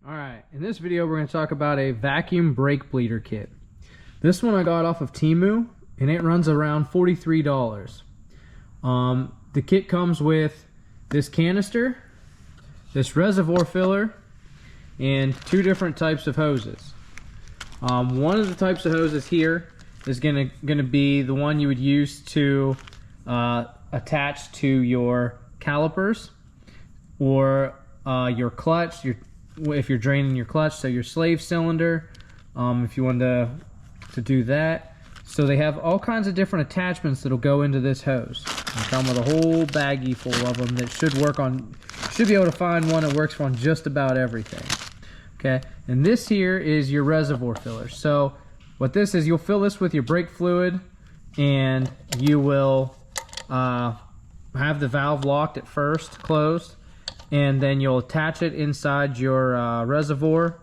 Alright, in this video we're going to talk about a vacuum brake bleeder kit. This one I got off of Temu and it runs around $43. The kit comes with this canister, this reservoir filler, and two different types of hoses. One of the types of hoses here is going to be the one you would use to attach to your calipers or your clutch, if you're draining your clutch, so your slave cylinder, if you want to do that. So they have all kinds of different attachments that'll go into this hose. They come with a whole baggie full of them that should be able to find one that works on just about everything. Okay, and this here is your reservoir filler. So what this is, you'll fill this with your brake fluid and you will have the valve locked at first, closed, and then you'll attach it inside your reservoir,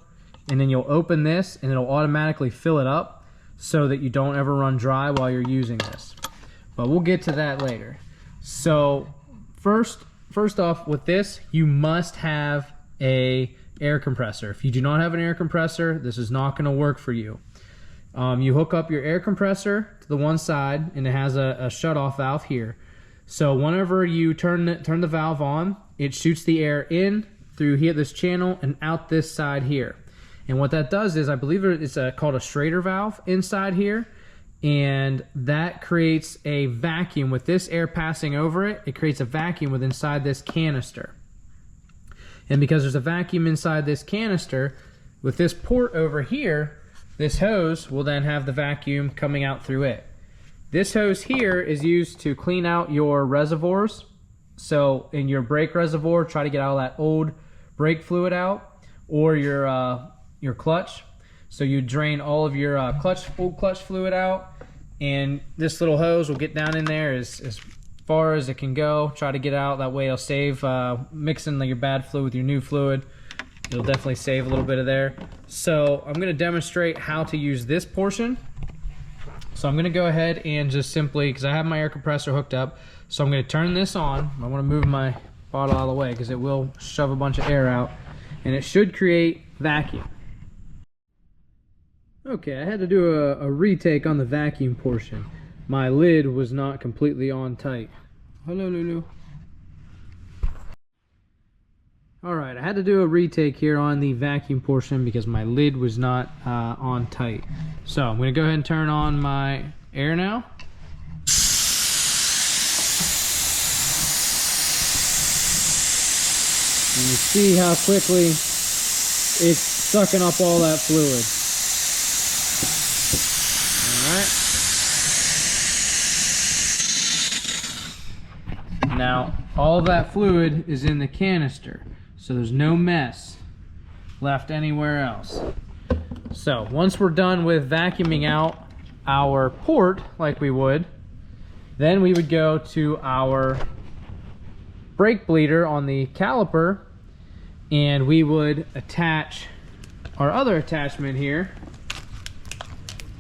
and then you'll open this and it'll automatically fill it up so that you don't ever run dry while you're using this. But we'll get to that later. So first off, with this, you must have a air compressor. If you do not have an air compressor, this is not going to work for you. You hook up your air compressor to the one side and it has a shut-off valve here. So whenever you turn the valve on, it shoots the air in through here, this channel, and out this side here. And what that does is, I believe it's called a Schrader valve inside here, and that creates a vacuum with this air passing over it. It creates a vacuum with inside this canister. And because there's a vacuum inside this canister, with this port over here, this hose will then have the vacuum coming out through it. This hose here is used to clean out your reservoirs. So in your brake reservoir, try to get all that old brake fluid out, or your clutch. So you drain all of your old clutch fluid out, and this little hose will get down in there as far as it can go. Try to get out, that way it'll save mixing your bad fluid with your new fluid. It'll definitely save a little bit of there. So I'm going to demonstrate how to use this portion. So I'm going to go ahead and just simply, because I have my air compressor hooked up, so I'm going to turn this on. I want to move my bottle out of the way because it will shove a bunch of air out, and it should create vacuum. Okay, I had to do a retake on the vacuum portion. My lid was not completely on tight. Hello, Lulu. Alright, I had to do a retake here on the vacuum portion because my lid was not on tight. So I'm going to go ahead and turn on my air now. And you see how quickly it's sucking up all that fluid. Alright. Now, all of that fluid is in the canister, so there's no mess left anywhere else. So once we're done with vacuuming out our port like we would, then we would go to our brake bleeder on the caliper, and we would attach our other attachment here.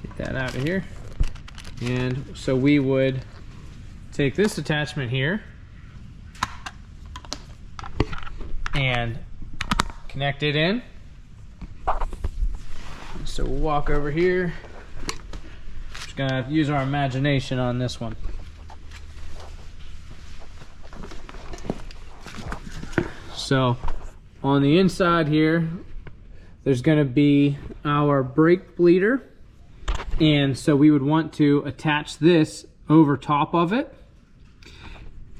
Get that out of here. And so we would take this attachment here and connect it in. So we'll walk over here. Just gonna use our imagination on this one. So on the inside here, there's gonna be our brake bleeder. And so we would want to attach this over top of it.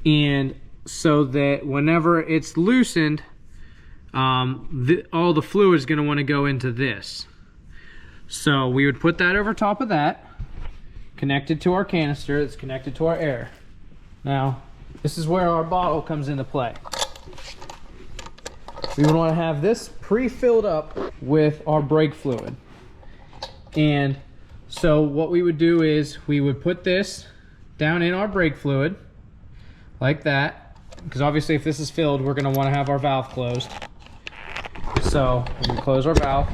And so that whenever it's loosened, all the fluid is going to want to go into this. So we would put that over top of that, connected to our canister that's connected to our air. Now, this is where our bottle comes into play. We would want to have this pre-filled up with our brake fluid. And so what we would do is we would put this down in our brake fluid like that. Because obviously if this is filled, we're going to want to have our valve closed. So we close our valve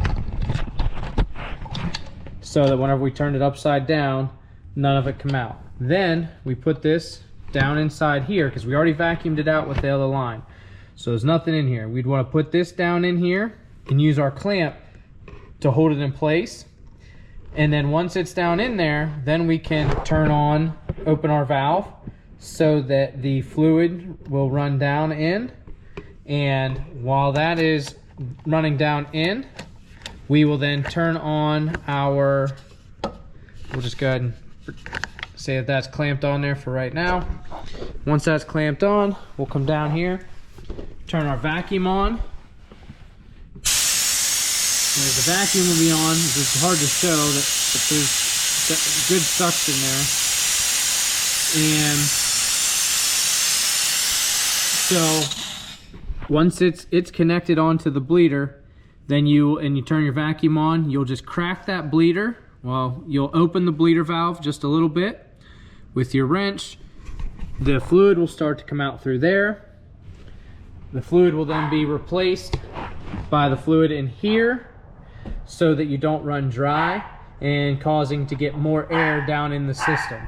so that whenever we turn it upside down, none of it come out. Then we put this down inside here because we already vacuumed it out with the other line. So there's nothing in here. We'd want to put this down in here can use our clamp to hold it in place. And then once it's down in there, then we can open our valve so that the fluid will run down in. And while that is running down in, we will then turn on our, we'll just go ahead and say that that's clamped on there for right now. Once that's clamped on, we'll come down here, turn our vacuum on. And the vacuum will be on. It's hard to show that there's good suction there. And so once it's connected onto the bleeder, then you turn your vacuum on, you'll just crack that bleeder. Well, you'll open the bleeder valve just a little bit with your wrench. The fluid will start to come out through there. The fluid will then be replaced by the fluid in here so that you don't run dry and causing to get more air down in the system.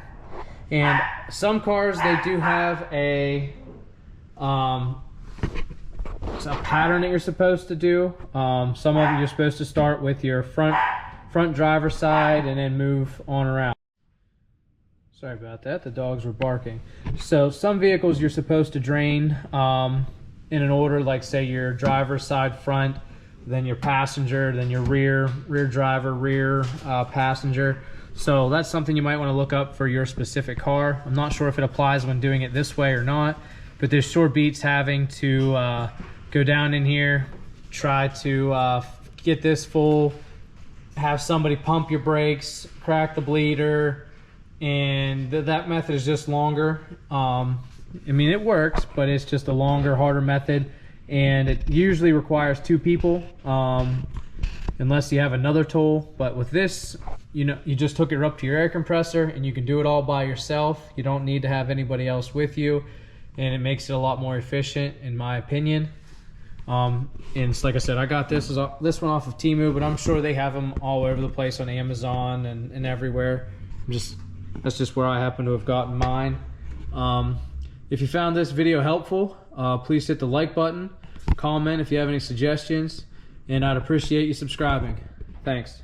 And some cars, they do have a pattern that you're supposed to do. Some of them you're supposed to start with your front driver's side and then move on around. Sorry about that, the dogs were barking. So some vehicles you're supposed to drain in an order, like say your driver's side front, then your passenger, then your rear driver, rear passenger. So that's something you might want to look up for your specific car. I'm not sure if it applies when doing it this way or not, but there's sure beats having to go down in here, try to get this full, have somebody pump your brakes, crack the bleeder, and that method is just longer. I mean, it works, but it's just a longer, harder method, and it usually requires 2 people, unless you have another tool. But with this, you just hook it up to your air compressor and you can do it all by yourself. You don't need to have anybody else with you, and it makes it a lot more efficient, in my opinion. And it's like I said, I got this one off of Temu, but I'm sure they have them all over the place on Amazon and everywhere. That's just where I happen to have gotten mine. If you found this video helpful, please hit the like button, comment if you have any suggestions, and I'd appreciate you subscribing. Thanks.